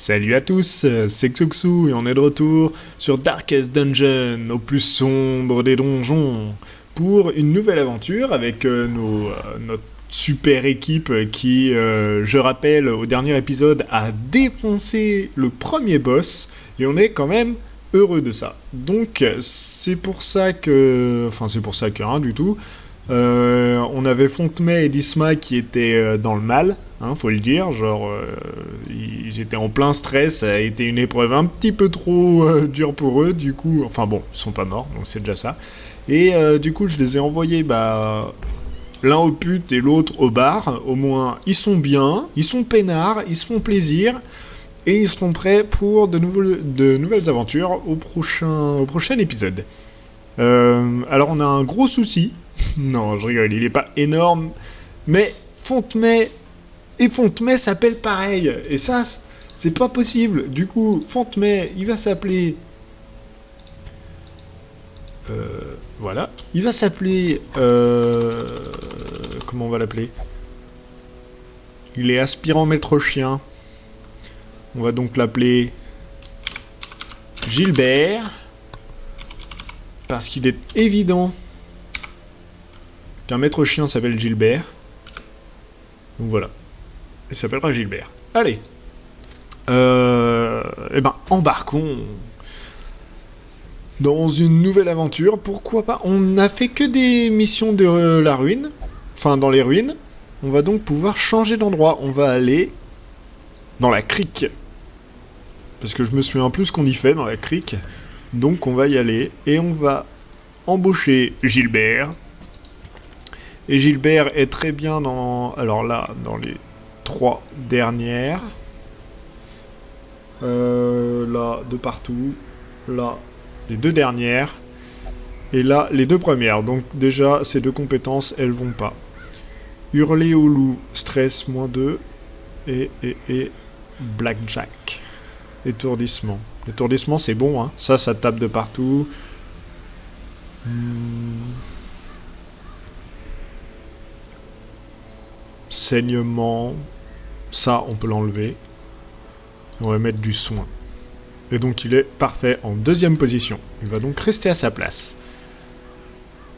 Salut à tous, c'est Xuxu et on est de retour sur Darkest Dungeon, au plus sombre des donjons, pour une nouvelle aventure avec notre super équipe qui, je rappelle, au dernier épisode a défoncé le premier boss et on est quand même heureux de ça. Donc c'est pour ça que... Enfin c'est pour ça que rien du tout. On avait Fontemay et Disma qui étaient dans le mal, hein, faut le dire, genre ils étaient en plein stress, ça a été une épreuve un petit peu trop dure pour eux, du coup, enfin bon, ils sont pas morts, donc c'est déjà ça. Et du coup je les ai envoyés, l'un au pute et l'autre au bar, au moins ils sont bien, ils sont peinards, ils se font plaisir, et ils seront prêts pour de nouvelles aventures au prochain épisode. Alors on a un gros souci. Non, je rigole, il est pas énorme. Mais Fontemay et Fontemay s'appellent pareil. Et ça, c'est pas possible. Du coup, Fontemay, il va s'appeler... voilà. Il va s'appeler... comment on va l'appeler? Il est aspirant maître chien. On va donc l'appeler... Gilbert. Parce qu'il est évident qu'un maître chien s'appelle Gilbert. Donc voilà. Il s'appellera Gilbert. Allez. Embarquons dans une nouvelle aventure. Pourquoi pas? On n'a fait que des missions de la ruine. Enfin, dans les ruines. On va donc pouvoir changer d'endroit. On va aller dans la crique. Parce que je me souviens plus ce qu'on y fait dans la crique. Donc on va y aller. Et on va embaucher Gilbert. Et Gilbert est très bien dans... Alors là, dans les 3 dernières. Là, de partout. Là, les 2 dernières. Et là, les 2 premières. Donc déjà, ces 2 compétences, elles vont pas. Hurler au loup, stress, -2. Et Blackjack. Étourdissement. L'étourdissement, c'est bon, hein. Ça tape de partout. Saignement, ça on peut l'enlever. On va mettre du soin. Et donc il est parfait en 2e position. Il va donc rester à sa place.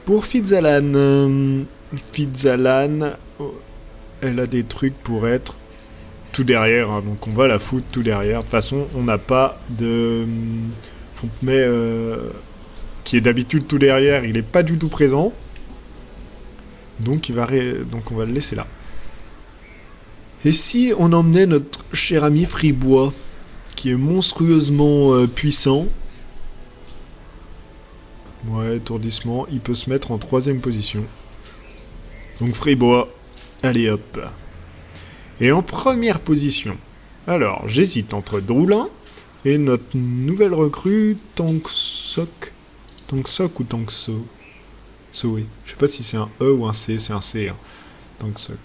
Pour Fitzalan, elle a des trucs pour être tout derrière, hein, donc on va la foutre tout derrière. De toute façon, on n'a pas de Fontenay qui est d'habitude tout derrière, il est pas du tout présent. Donc on va le laisser là. Et si on emmenait notre cher ami Fribois, qui est monstrueusement puissant, ouais, étourdissement, il peut se mettre en 3e position. Donc Fribois, allez hop. Et en première position, alors j'hésite entre Droulin et notre nouvelle recrue Tanksok. Tanksok ou Tankso? Soé. Je sais pas si c'est un E ou un C, c'est un C. Hein. Tanksok.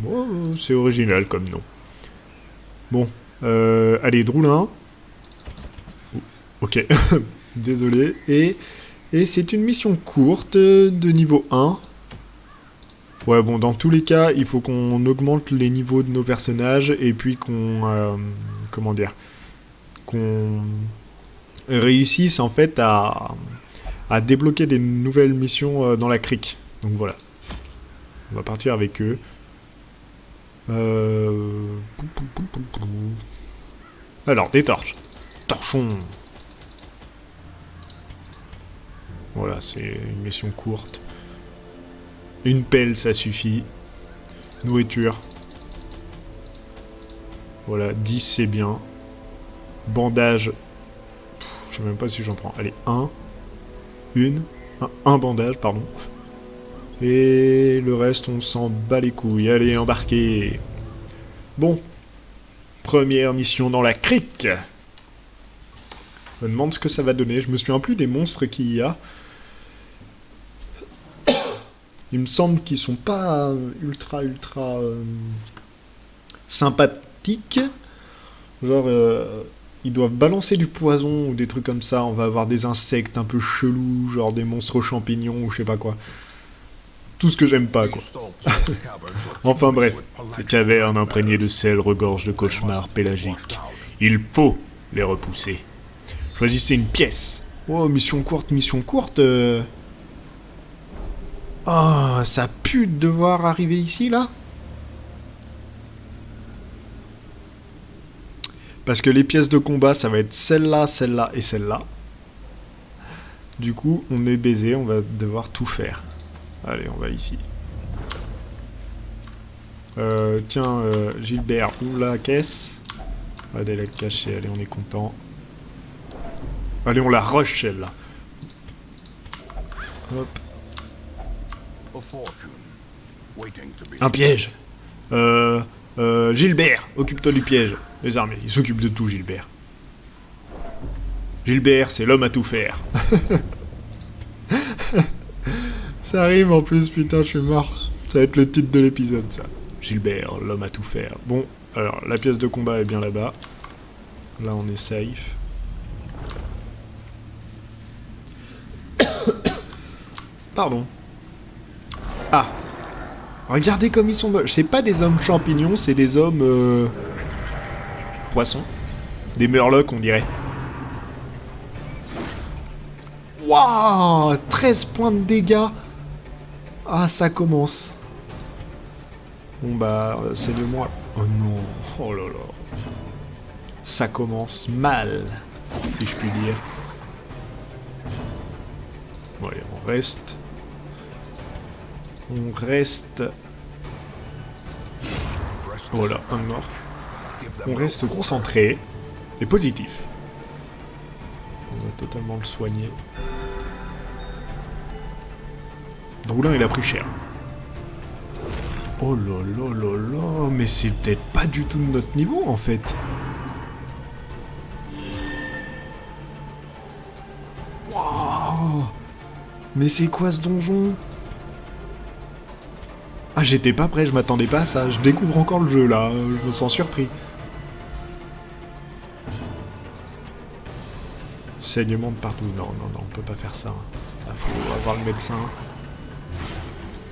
Oh, c'est original comme nom. Bon, allez, Droulin. Ok, désolé. Et c'est une mission courte de niveau 1. Ouais, bon, dans tous les cas, il faut qu'on augmente les niveaux de nos personnages et puis qu'on... qu'on réussisse en fait à débloquer des nouvelles missions dans la crique. Donc voilà. On va partir avec eux. Alors, des torches. Torchons. Voilà, c'est une mission courte. Une pelle, ça suffit. Nourriture. Voilà, 10 c'est bien. Bandage. Je sais même pas si j'en prends. Allez, un bandage, pardon. Et le reste, on s'en bat les couilles. Allez, embarquez. Bon. Première mission dans la crique. Je me demande ce que ça va donner. Je me souviens plus des monstres qu'il y a. Il me semble qu'ils sont pas ultra sympathiques. Genre, ils doivent balancer du poison ou des trucs comme ça. On va avoir des insectes un peu chelous, genre des monstres champignons ou je sais pas quoi. Tout ce que j'aime pas, quoi. Enfin bref, ces cavernes imprégnées de sel regorgent de cauchemars pélagiques. Il faut les repousser. Choisissez une pièce. Oh, mission courte, mission courte. Ah, ça pue de devoir arriver ici, là. Parce que les pièces de combat, ça va être celle-là, celle-là et celle-là. Du coup, on est baisé, on va devoir tout faire. Allez, on va ici. Tiens, Gilbert, ouvre la caisse. Ah, elle est cachée, allez, on est content. Allez, on la rush, celle-là. Hop. Un piège. Gilbert, occupe-toi du piège. Les armées, il s'occupe de tout, Gilbert. Gilbert, c'est l'homme à tout faire. Ça arrive en plus, putain, je suis mort. Ça va être le titre de l'épisode, ça. Gilbert, l'homme à tout faire. Bon, alors, la pièce de combat est bien là-bas. Là, on est safe. Pardon. Ah. Regardez comme ils sont moches. C'est pas des hommes champignons, c'est des hommes... poissons. Des murlocs, on dirait. Waouh, 13 points de dégâts. Ah, ça commence. Bon bah, saignement... Oh non, oh là là. Ça commence mal, si je puis dire. Bon allez, on reste. On reste... Voilà, un mort. On reste concentré et positif. On va totalement le soigner. Droulin, il a pris cher. Oh là là là là, mais c'est peut-être pas du tout de notre niveau en fait. Waouh! Mais c'est quoi ce donjon? Ah, j'étais pas prêt, je m'attendais pas à ça. Je découvre encore le jeu là, je me sens surpris. Saignement de partout. Non, non, non, on peut pas faire ça. Là, faut avoir le médecin.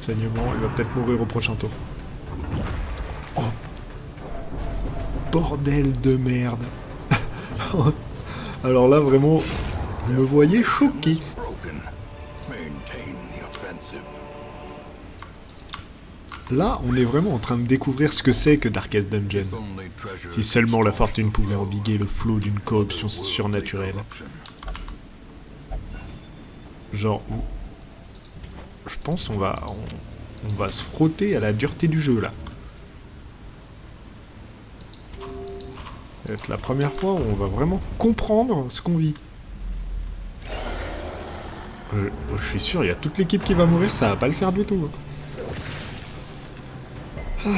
Saignement, il va peut-être mourir au prochain tour. Oh! Bordel de merde! Alors là, vraiment, vous me voyez choqué. Là, on est vraiment en train de découvrir ce que c'est que Darkest Dungeon. Si seulement la fortune pouvait endiguer le flot d'une corruption surnaturelle. Genre, je pense on va se frotter à la dureté du jeu, là. Ça va être la première fois où on va vraiment comprendre ce qu'on vit. Je suis sûr, il y a toute l'équipe qui va mourir, ça va pas le faire du tout. Ah.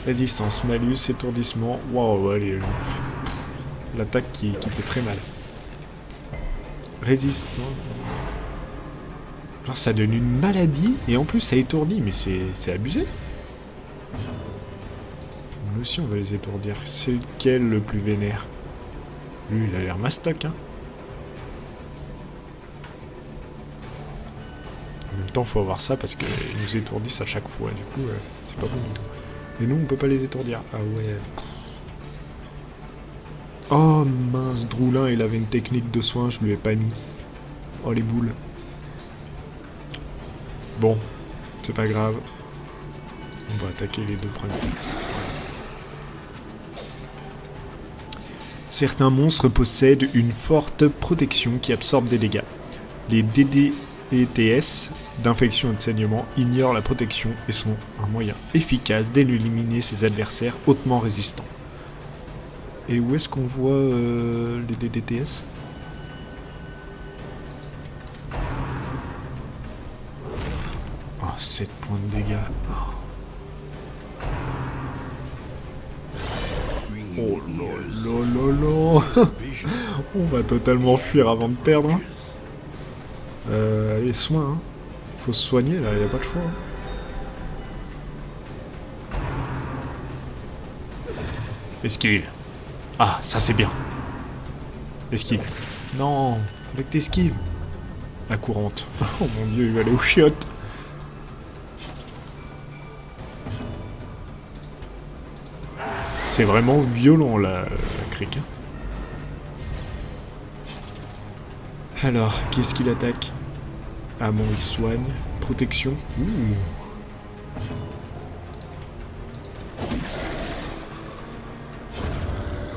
Résistance, malus, étourdissement. Waouh, allez. L'attaque qui fait très mal. Résistance. Genre ça donne une maladie et en plus ça étourdit, mais c'est abusé. Nous aussi on va les étourdir. C'est lequel le plus vénère? Lui il a l'air mastoc, hein. En même temps faut avoir ça parce qu'ils nous étourdissent à chaque fois, du coup c'est pas bon du tout. Et nous on peut pas les étourdir. Ah ouais. Oh mince, Droulin il avait une technique de soin, je lui ai pas mis. Oh les boules. Bon, c'est pas grave. On va attaquer les deux premiers. Certains monstres possèdent une forte protection qui absorbe des dégâts. Les DDTS d'infection et de saignement ignorent la protection et sont un moyen efficace d'éliminer ses adversaires hautement résistants. Et où est-ce qu'on voit les DDTS ? Oh, 7 points de dégâts. Oh là là là là. On va totalement fuir avant de perdre. Hein. Allez, soin. Hein. Faut se soigner là, y a pas de choix. Hein. Esquive. Ah, ça c'est bien. Esquive. Non, fallait que t'esquives. La courante. Oh mon dieu, il va aller aux chiottes. C'est vraiment violent, là, la crique. Alors, qu'est-ce qu'il attaque? Ah bon, il soigne. Protection. Ouh.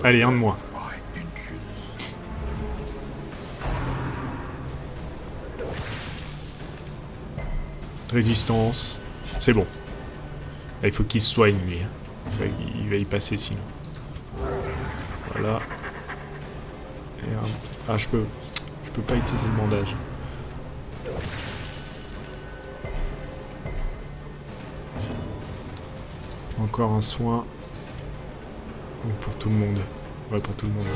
Allez, un de moins. Résistance. C'est bon. Là, il faut qu'il se soigne, lui. Il va y passer, sinon. Voilà. Et ah, je peux pas utiliser le bandage. Encore un soin. Pour tout le monde. Ouais, pour tout le monde.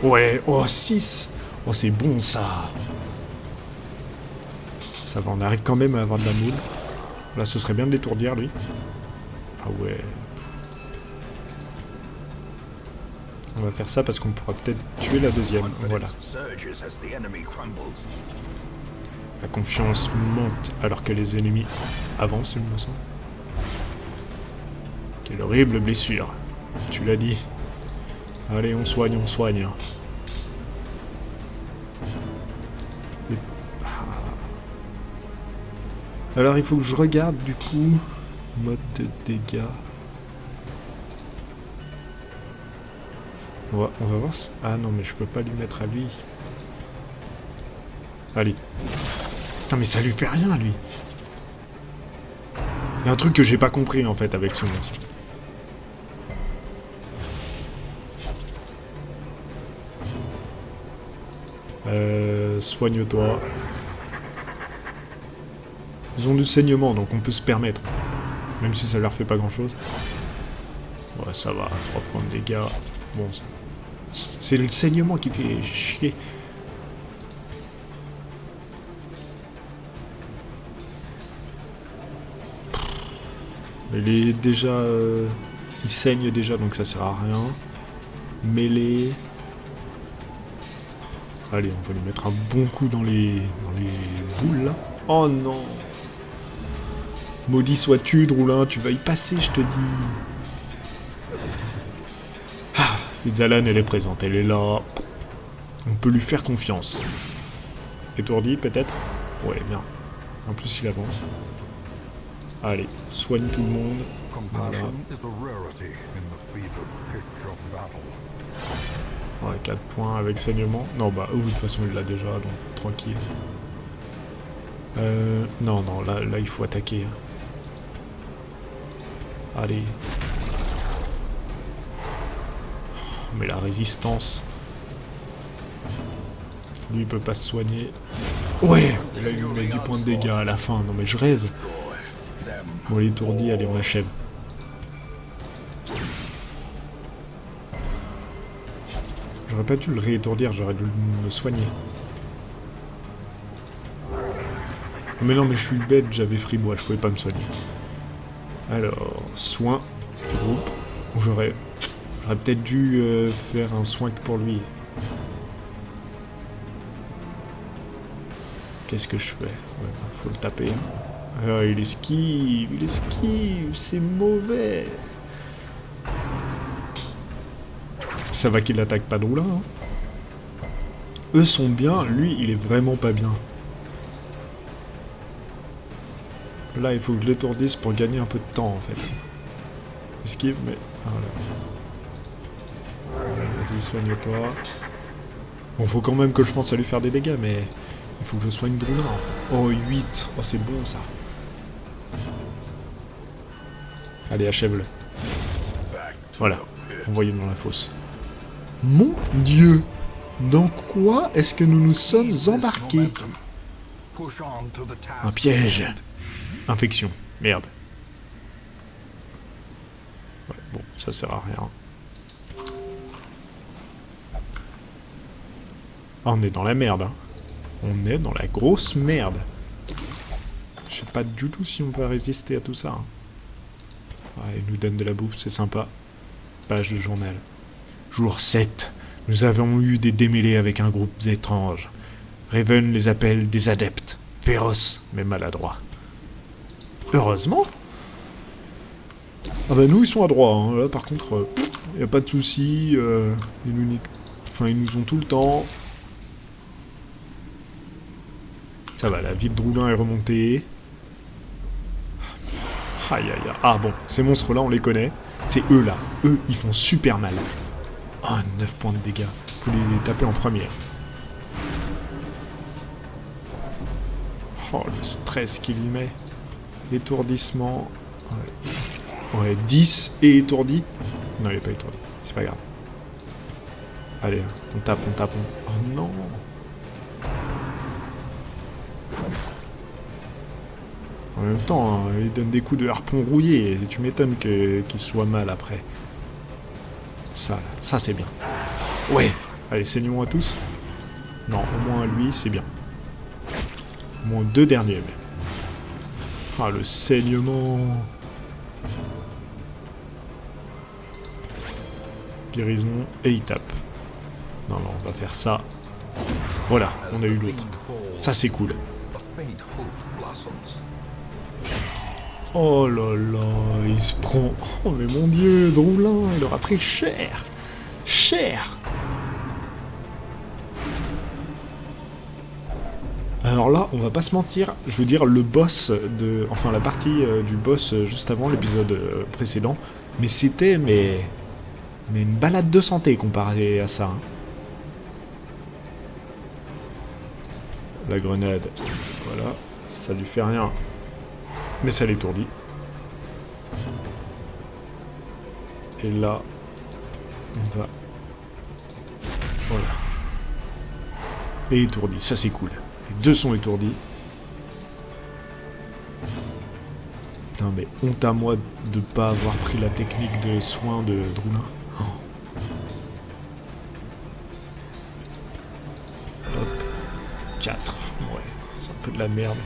Ouais, oh, 6. Oh, c'est bon, ça. Ça va, on arrive quand même à avoir de la moule. Là, ce serait bien de l'étourdir, lui. Ah ouais. On va faire ça parce qu'on pourra peut-être tuer la deuxième. Voilà. La confiance monte alors que les ennemis avancent, il me semble. Quelle horrible blessure. Tu l'as dit. Allez, on soigne, on soigne. Alors, il faut que je regarde, du coup, mode de dégâts. On va voir. Ah non, mais je peux pas lui mettre à lui. Allez. Putain, mais ça lui fait rien, lui. Il y a un truc que j'ai pas compris, en fait, avec ce monstre. Soigne-toi. Ils ont du saignement, donc on peut se permettre. Même si ça leur fait pas grand-chose. Ouais, ça va, on va prendre des dégâts. Bon, c'est le saignement qui fait chier. Il est déjà... il saigne déjà, donc ça sert à rien. Mêlée. Allez, on va lui mettre un bon coup dans les boules, là. Oh non! Maudit sois-tu, Droulin, tu vas y passer, je te dis. Ah, Fitzalan, elle est présente, elle est là. On peut lui faire confiance. Étourdi, peut-être? Ouais, bien. En plus, il avance. Allez, soigne tout le monde. Voilà. Ouais, 4 points avec saignement. Non, bah, de toute façon, il l'a déjà, donc tranquille. Non, là, il faut attaquer. Allez. Mais la résistance. Lui, il peut pas se soigner. Ouais! Là, il lui met 10 points de dégâts à la fin. Non, mais je rêve. Bon, l'étourdi, allez, on l'achève. J'aurais pas dû le réétourdir, j'aurais dû me soigner. Mais non, mais je suis bête, j'avais fribois, je pouvais pas me soigner. Alors, soin, groupe. J'aurais peut-être dû faire un soin que pour lui. Qu'est-ce que je fais? Ouais, faut le taper. Ah, il esquive, c'est mauvais. Ça va qu'il attaque pas Droulin. Hein. Eux sont bien, lui, il est vraiment pas bien. Là, il faut que je l'étourdisse pour gagner un peu de temps, en fait. Esquive, mais... Ah, voilà. Vas-y, soigne-toi. Bon, faut quand même que je pense à lui faire des dégâts, mais... Il faut que je soigne Droulin, en fait. Oh, 8. Oh, c'est bon, ça. Allez, achève-le. Voilà. Envoyez dans la fosse. Mon Dieu! Dans quoi est-ce que nous nous sommes embarqués? Un piège! Infection. Merde. Ouais, bon, ça sert à rien. Ah, on est dans la merde, hein. On est dans la grosse merde. Je sais pas du tout si on va résister à tout ça. Hein. Ouais, il nous donne de la bouffe, c'est sympa. Page de journal. Jour 7. Nous avons eu des démêlés avec un groupe étrange. Raven les appelle des adeptes. Féroces, mais maladroits. Heureusement. Ah bah nous, ils sont adroits. Hein. Là, par contre, Y a pas de soucis, ils nous ont tout le temps. Ça va, la vie de Droulin est remontée. Aïe aïe aïe. Ah bon, ces monstres-là, on les connaît. C'est eux là. Eux, ils font super mal. Ah, 9 points de dégâts. Faut les taper en première. Oh, le stress qu'il met. Étourdissement. Ouais, 10 et étourdi. Non, il est pas étourdi. C'est pas grave. Allez, on tape. Oh non. En même temps, hein, il donne des coups de harpon rouillé. Et tu m'étonnes qu'il soit mal après. Ça c'est bien. Ouais. Allez, saignons à tous. Non, au moins à lui, c'est bien. Au moins 2 derniers, même. Ah, le saignement. Guérison, et il tape. Non, on va faire ça. Voilà, on a eu l'autre. Ça, c'est cool. Oh là là, il se prend... Oh, mais mon Dieu, Droulin, il aura pris cher. Cher. Alors là, on va pas se mentir, je veux dire, le boss de... Enfin, la partie du boss juste avant l'épisode précédent, mais c'était... Mais une balade de santé comparé à ça. Hein. La grenade, voilà, ça lui fait rien. Mais ça l'étourdit. Et là, on va... Voilà. Et étourdi, ça c'est cool. Les deux sont étourdis. Putain, mais honte à moi de pas avoir pris la technique de soin de Droulin. Oh. Hop. 4. Ouais, c'est un peu de la merde.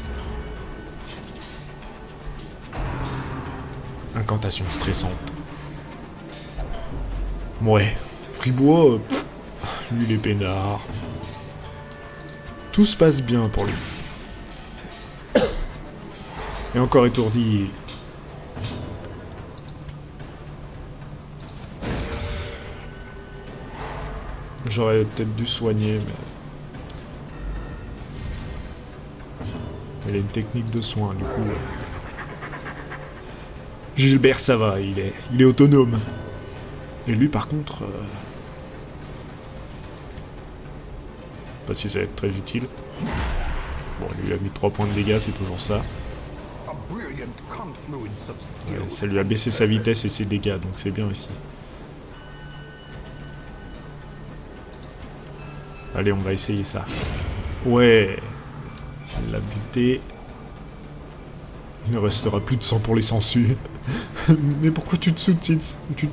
Incantation stressante. Ouais. Fribois, lui il est peinard. Tout se passe bien pour lui. Et encore étourdi. J'aurais peut-être dû soigner, mais... Il a une technique de soin, du coup... Gilbert, ça va, il est autonome. Et lui, par contre... Pas si ça va être très utile. Bon, il lui a mis 3 points de dégâts, c'est toujours ça. Ça lui a baissé sa vitesse et ses dégâts, donc c'est bien aussi. Allez, on va essayer ça. Ouais. Il l'a buté. Il ne restera plus de sang pour les sangsues. Mais pourquoi tu te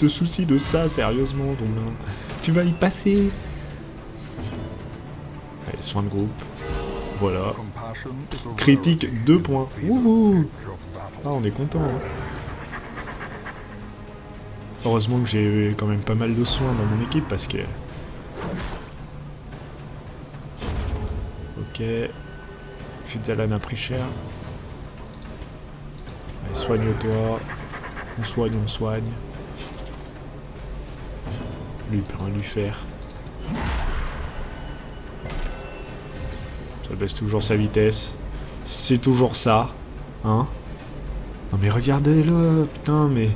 soucies de ça, sérieusement, Droulin? Tu vas y passer. Allez, soin de groupe. Voilà. Critique 2 points. Wouhou. Ah, on est content. Hein. Heureusement que j'ai quand même pas mal de soins dans mon équipe parce que... Ok. Fidzalan a pris cher. Allez, soigne-toi. On soigne. Lui, il peut rien lui faire. Ça baisse toujours sa vitesse. C'est toujours ça. Hein? Non mais regardez-le, putain, mais...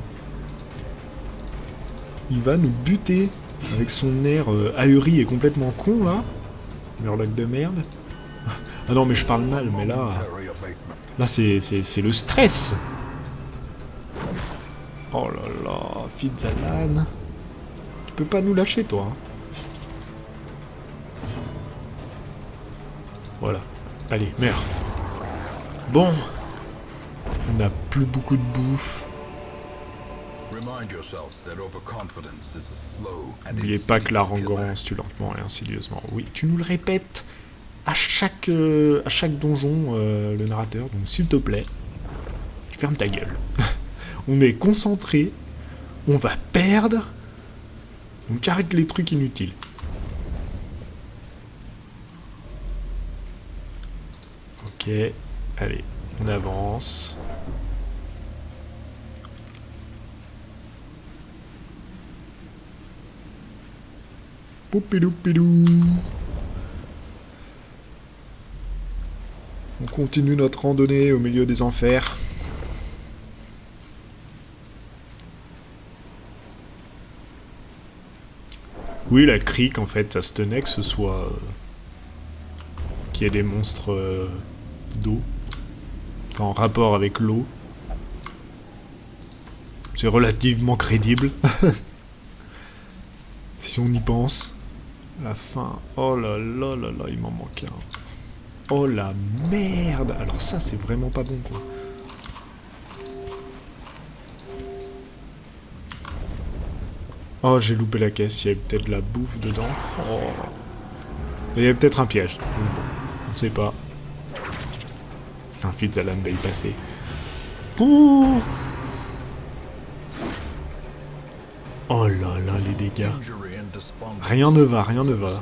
Il va nous buter avec son air ahuri et complètement con, là. Murloc de merde. Ah non, mais je parle mal, mais là... Là, c'est le stress. Oh là là, Fidzalan. Tu peux pas nous lâcher, toi. Hein. Voilà. Allez, meurs. Bon. On n'a plus beaucoup de bouffe. N'oubliez pas que l'arrogance tue lentement et insidieusement. Oui, tu nous le répètes à chaque donjon, le narrateur. Donc, s'il te plaît, tu fermes ta gueule. On est concentré. On va perdre. Donc, arrête les trucs inutiles. Ok. Allez, on avance. Poupidou pidou. On continue notre randonnée au milieu des enfers. Oui, la crique, en fait, ça se tenait que ce soit... qu'il y ait des monstres d'eau. Enfin, en rapport avec l'eau. C'est relativement crédible. Si on y pense. La fin... Oh là là là là, il m'en manque un. Oh la merde. Alors ça, c'est vraiment pas bon, quoi. Oh, j'ai loupé la caisse. Il y avait peut-être de la bouffe dedans. Oh. Il y avait peut-être un piège. Donc bon, on ne sait pas. Un Fitzalan va y passer. Ouh. Oh là là, les dégâts. Rien ne va, rien ne va.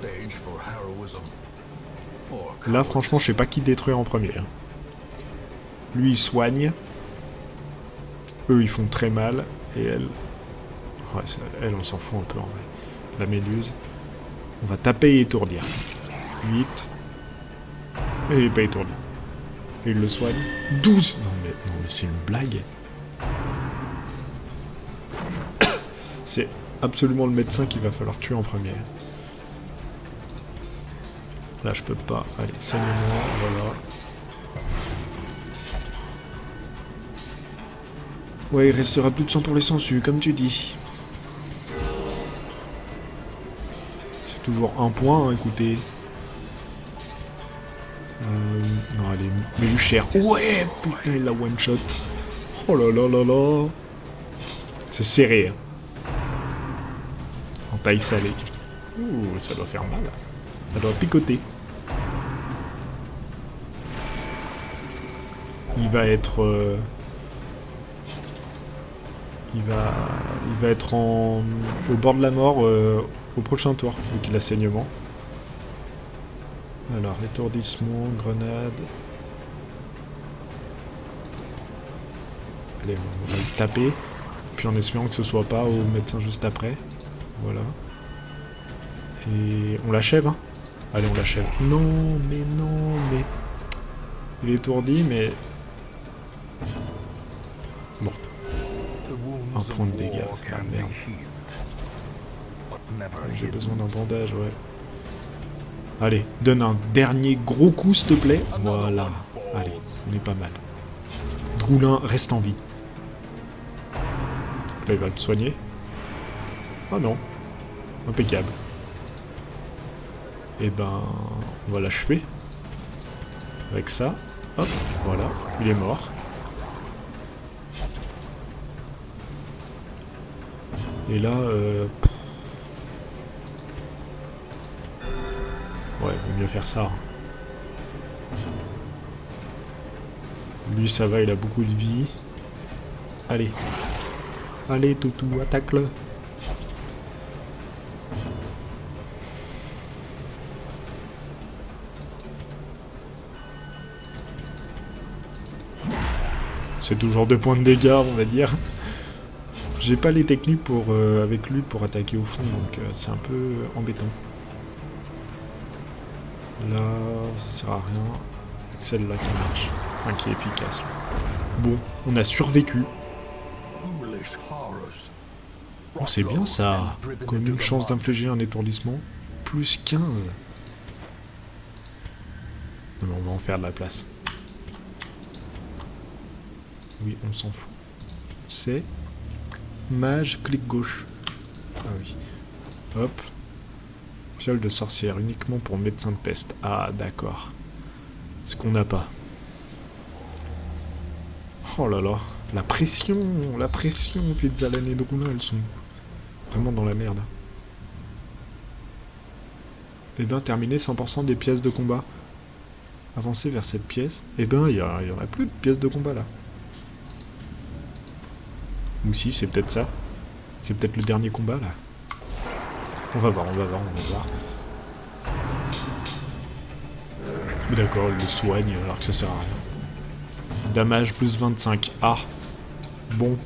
Là, franchement, je sais pas qui détruire en premier. Lui, il soigne. Eux, ils font très mal. Et elle... Ouais, elle, on s'en fout un peu, en vrai. La méduse. On va taper et étourdir. 8. Et il n'est pas étourdi. Et il le soigne. 12. Non mais c'est une blague. C'est absolument le médecin qu'il va falloir tuer en premier. Là, je peux pas. Allez, saigne-moi, voilà. Ouais, il restera plus de sang pour les sangsues, comme tu dis. C'est toujours un point, hein, écoutez. Non, allez, mets-lui cher. Ouais, putain, il l'a one-shot. Oh là là là là. C'est serré, hein. En taille salée. Ouh, ça doit faire mal. Ça doit picoter. Il va être... Il va être au bord de la mort au prochain tour, vu qu'il a saignement. Alors, étourdissement, grenade. Allez, on va le taper. Puis en espérant que ce soit pas au médecin juste après. Voilà. Et on l'achève, hein. Allez, on l'achève. Non, mais non, mais... Il est étourdi, mais... Bon. Un point de dégâts. Ah, merde. J'ai besoin d'un bandage, ouais. Allez, donne un dernier gros coup, s'il te plaît. Voilà. Allez, on est pas mal. Droulin reste en vie. Là, il va le soigner. Ah non. Impeccable. Et ben, on va l'achever. Avec ça. Hop, voilà. Il est mort. Et là, ouais, vaut mieux faire ça. Lui, ça va, il a beaucoup de vie. Allez. Allez, Toutou, attaque-le. C'est toujours 2 points de dégâts, on va dire. J'ai pas les techniques pour avec lui pour attaquer au fond, donc c'est un peu embêtant. Là, ça sert à rien. Celle-là qui marche. Enfin, qui est efficace. Bon, on a survécu. Oh, c'est bien ça. Comme une chance d'infliger un étourdissement. Plus 15. Non, mais on va en faire de la place. Oui, on s'en fout. C'est... Mage, clic gauche. Ah oui. Hop. Fiole de sorcière, uniquement pour médecin de peste. Ah, d'accord. Ce qu'on n'a pas. Oh là là. La pression, Fitzalan et Droulin, elles sont vraiment dans la merde. Eh bien, terminer 100% des pièces de combat. Avancer vers cette pièce. Eh bien, il y en a plus de pièces de combat là. Ou si, c'est peut-être ça. C'est peut-être le dernier combat, là. On va voir. D'accord, il le soigne, alors que ça sert à rien. Damage plus 25. Ah. Bon.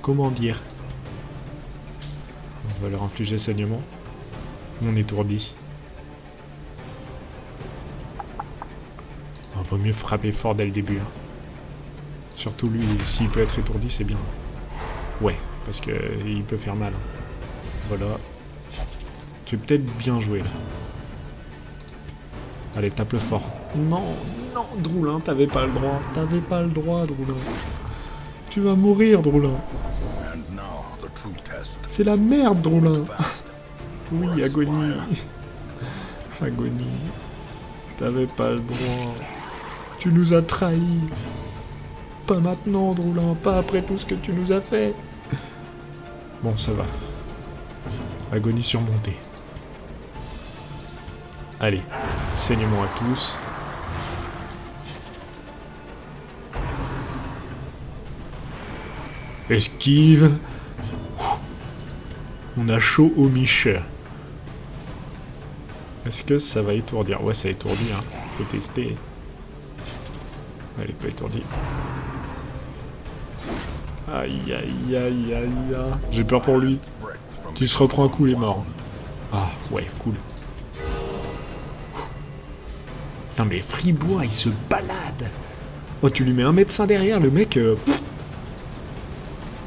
Comment dire? On va leur infliger saignement. mon étourdi. Vaut mieux frapper fort dès le début. Hein. Surtout lui, s'il peut être étourdi, c'est bien. Ouais, parce que il peut faire mal. Hein. Voilà. Tu es peut-être bien joué là. Allez, tape-le fort. Non, non, Droulin, t'avais pas le droit. T'avais pas le droit, Droulin. Tu vas mourir, Droulin. C'est la merde, Droulin. Oui, Agonie. Agonie. T'avais pas le droit. Tu nous as trahis. Pas maintenant, Droulin. Pas après tout ce que tu nous as fait. Bon, ça va. Agonie surmontée. Allez, saignement à tous. Esquive. On a chaud au mich. Est-ce que ça va étourdir? Ouais, ça étourdit, hein. Faut tester. Elle est pas étourdie. Aïe, aïe, aïe, aïe, aïe. J'ai peur pour lui. Tu se reprends un coup, il est mort. Ah, ouais, cool. Putain, mais Fribois, il se balade. Oh, tu lui mets un médecin derrière, le mec...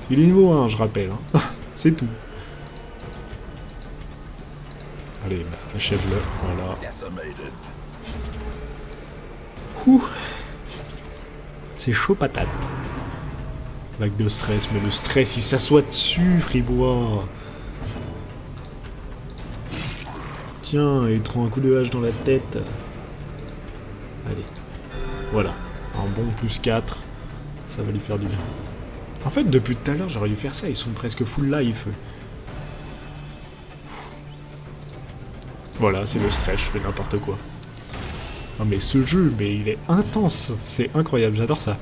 il est niveau 1, je rappelle. Hein. C'est tout. Allez, achève-le. Voilà. Ouh. C'est chaud patate. Vague de stress, mais le stress, il s'assoit dessus, Fribois. Tiens, il te rend un coup de hache dans la tête. Allez. Voilà. Un bon plus 4. Ça va lui faire du bien. En fait, depuis tout à l'heure, j'aurais dû faire ça. Ils sont presque full life. Voilà, c'est le stress, je fais n'importe quoi. Non mais ce jeu, mais il est intense. C'est incroyable, j'adore ça.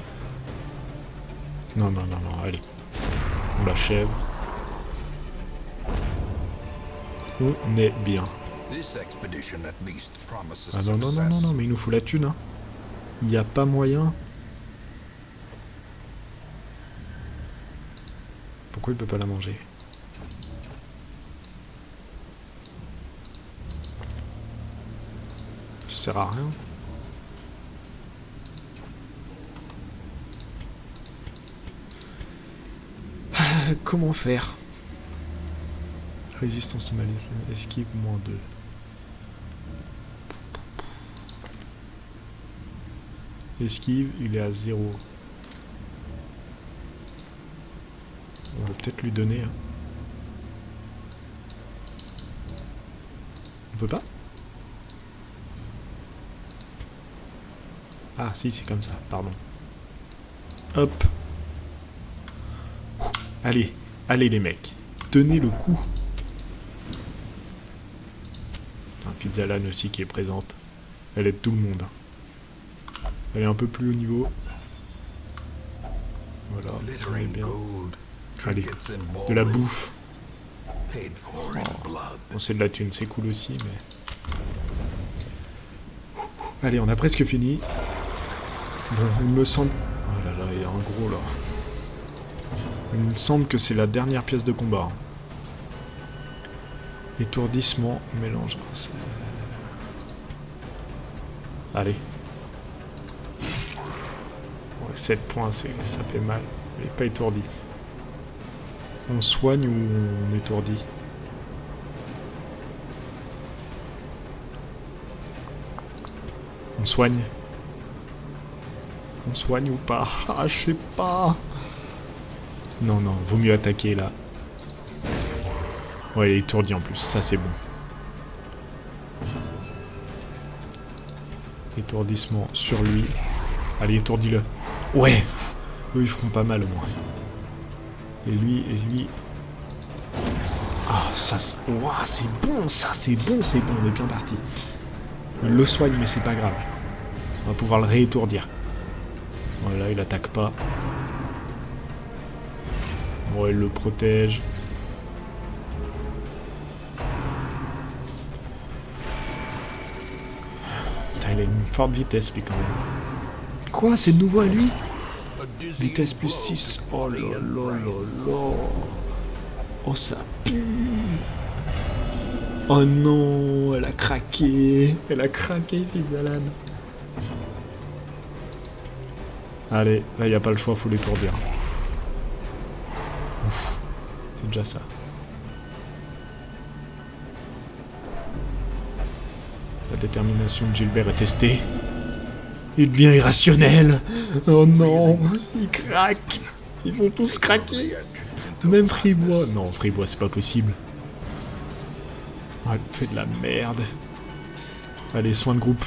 Non, non, non, non, allez. On l'achève. On est bien. Ah non, non, non, non, non, mais il nous faut la thune, hein. Il n'y a pas moyen. Pourquoi il peut pas la manger? Ça sert à rien. Comment faire? Résistance malus, esquive -2. Esquive, il est à 0. On va peut-être lui donner. Hein. On peut pas? Ah si, c'est comme ça, pardon. Hop. Allez, allez les mecs. Tenez le coup. Un Fitzalan aussi qui est présente. Elle aide tout le monde. Elle est un peu plus haut niveau. Voilà, on est bien. Allez, de la bouffe. Oh. Bon, c'est de la thune, c'est cool aussi, mais... Allez, on a presque fini. Bon, il me semble... Oh là là, il y a un gros, là. Il me semble que c'est la dernière pièce de combat. Étourdissement, mélange... Allez. Ouais, 7 points, ça fait mal. Il n'est pas étourdi. On soigne ou on étourdit? On soigne? On soigne ou pas? Ah, je sais pas. Non, non, vaut mieux attaquer là. Ouais, il est étourdi en plus, ça c'est bon. Étourdissement sur lui. Allez, étourdis-le. Ouais! Eux, ils feront pas mal au moins. Et lui... Ah, ça... Ouah, c'est bon, ça, c'est bon, on est bien parti. Il le soigne, mais c'est pas grave. On va pouvoir le réétourdir. Voilà, il attaque pas. Bon, il le protège. Putain, il a une forte vitesse, lui, quand même. Quoi, c'est de nouveau à lui? Vitesse plus 6. Oh là là là là. Oh, ça pue. Oh non, elle a craqué. Elle a craqué, Fitzalan. Allez, là, il n'y a pas le choix, faut l'étourdir. Ouf, c'est déjà ça. La détermination de Gilbert est testée. Il devient irrationnel. Oh non, il craque. Ils vont tous craquer. Même Fribois. Non, Fribois, c'est pas possible. Ah, elle fait de la merde. Allez, soin de groupe.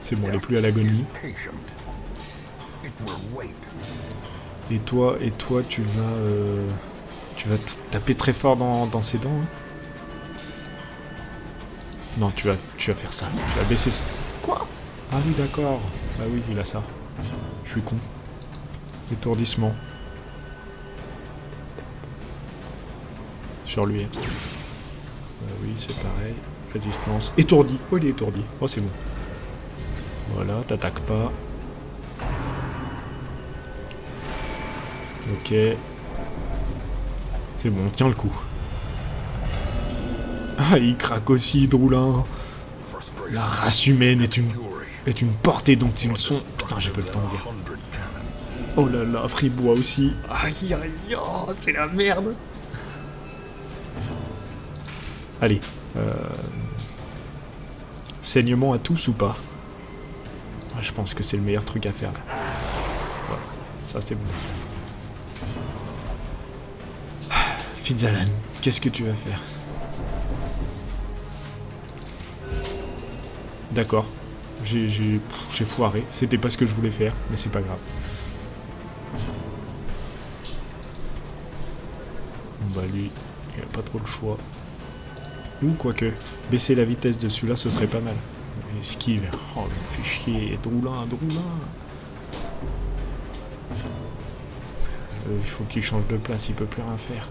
C'est bon, elle est plus à l'agonie. Et toi, tu vas taper très fort dans ses dents. Hein. Non, tu vas faire ça. Tu vas baisser. Quoi? Ah oui, d'accord. Ah oui, il a ça. Je suis con. Étourdissement. Sur lui. Oui, c'est pareil. Résistance. Étourdi. Oh, il est étourdi. Oh, c'est bon. Voilà, t'attaques pas. Ok. C'est bon, tiens le coup. Ah, il craque aussi, Droulin. La race humaine est une portée dont ils sont... Putain, j'ai pas le temps, gars. Oh là là, Fribois aussi. Aïe aïe aïe, c'est la merde. Allez. Saignement à tous ou pas? Je pense que c'est le meilleur truc à faire là. Voilà, ça c'est bon. Fitzalan, qu'est-ce que tu vas faire? D'accord. J'ai foiré. C'était pas ce que je voulais faire, mais c'est pas grave. Bah lui, il a pas trop le choix. Ou quoique, baisser la vitesse de celui-là, ce serait pas mal. Esquive. Oh, il me fait chier. Droulin. Il faut qu'il change de place, il peut plus rien faire.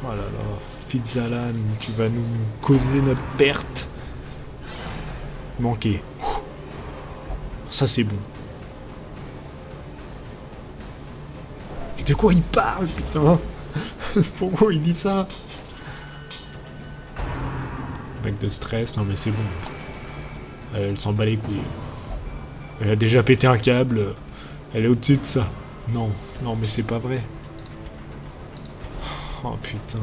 Oh là là. Fitzalan, tu vas nous causer notre perte. Manqué. Ça c'est bon. De quoi il parle, putain? Pourquoi il dit ça? Avec de stress, non mais c'est bon. Elle s'en bat les couilles. Elle a déjà pété un câble. Elle est au-dessus de ça. Non, mais c'est pas vrai. Oh putain.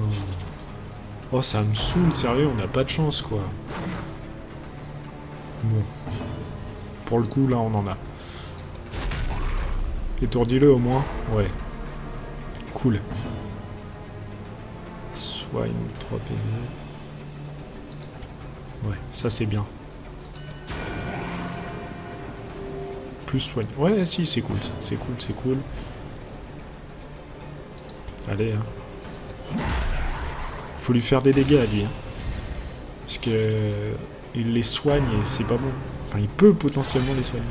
Oh ça me saoule, sérieux, on n'a pas de chance quoi. Bon. Pour le coup là on en a. Étourdis-le au moins. Ouais. Cool. Soigne 3 PV. Ouais, ça c'est bien. Plus soigne. Ouais, si, c'est cool. C'est cool. Allez, hein. Faut lui faire des dégâts à lui, hein. Parce que... il les soigne et c'est pas bon. Enfin, il peut potentiellement les soigner.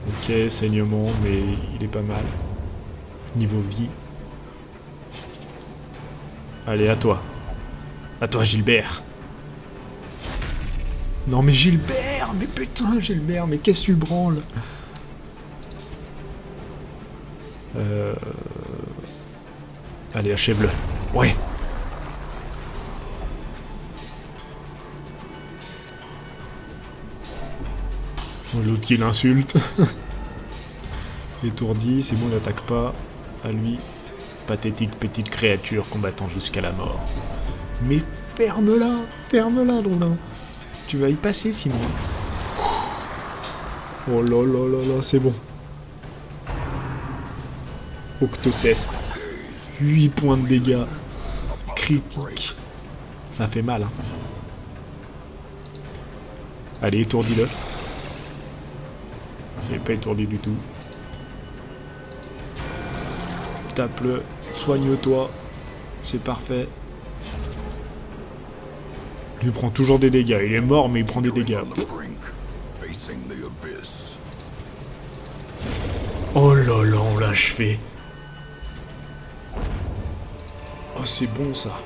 Ok, saignement, mais il est pas mal. Niveau vie. Allez, à toi. À toi, Gilbert. Non mais Gilbert, mais putain Gilbert, mais qu'est-ce que tu branles? Allez, achève-le. Ouais. L'autre qui l'insulte. Étourdi, c'est bon, il n'attaque pas. À lui. Pathétique petite créature combattant jusqu'à la mort. Mais ferme-la, Drolin. Tu vas y passer sinon. Oh là là là là, c'est bon. Octoceste. 8 points de dégâts. Critique. Ça fait mal, hein. Allez, étourdis-le. Il n'est pas étourdi du tout. Tape-le. Soigne-toi. C'est parfait. Il lui prend toujours des dégâts. Il est mort, mais il prend des dégâts. Oh là là, on l'a achevé. Oh, c'est bon, ça.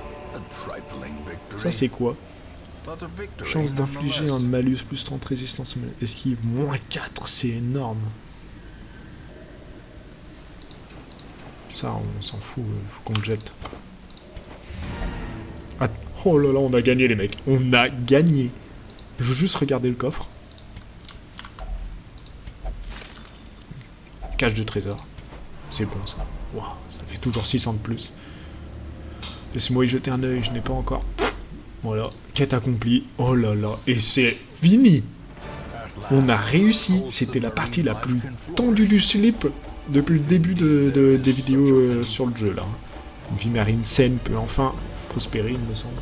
Ça, c'est quoi? Chance d'infliger un malus plus 30 résistance esquive. Moins 4, c'est énorme. Ça, on s'en fout. Faut qu'on le jette. Oh là là, on a gagné les mecs. On a gagné. Je veux juste regarder le coffre. Cache de trésor. C'est bon ça. Waouh, ça fait toujours 600 de plus. Laisse-moi y jeter un œil, je n'ai pas encore. Voilà, quête accomplie. Oh là là, et c'est fini. On a réussi. C'était la partie la plus tendue du slip depuis le début des vidéos sur le jeu là. Une vie marine saine peut enfin prospérer, il me semble.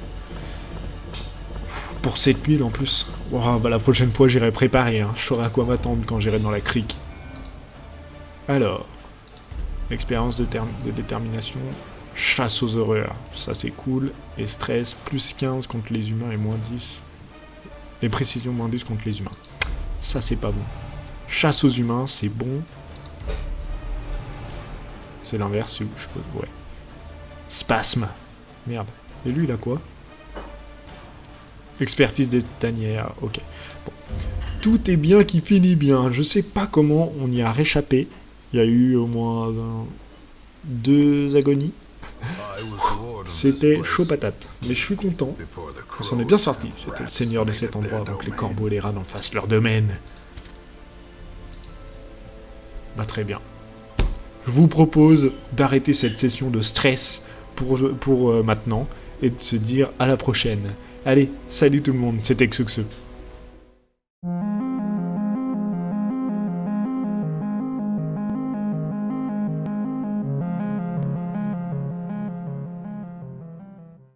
Pour 7000 en plus. Wow, bah la prochaine fois j'irai préparer, hein. Je saurai à quoi m'attendre quand j'irai dans la crique. Alors, expérience de détermination, chasse aux horreurs, ça c'est cool. Et stress, plus 15 contre les humains et moins 10. Et précision, moins 10 contre les humains. Ça c'est pas bon. Chasse aux humains, c'est bon. C'est l'inverse, je suppose, ouais. Spasme. Merde. Et lui, il a quoi? Expertise des tanières, ok. Bon. Tout est bien qui finit bien. Je sais pas comment on y a réchappé. Il y a eu au moins 2 agonies. C'était chaud patate. Mais je suis content. On s'en est bien sorti. J'étais le seigneur de cet endroit avant que les corbeaux et les rats n'en fassent leur domaine. Bah très bien. Je vous propose d'arrêter cette session de stress pour maintenant et de se dire à la prochaine. Allez, salut tout le monde, c'était Xuxu.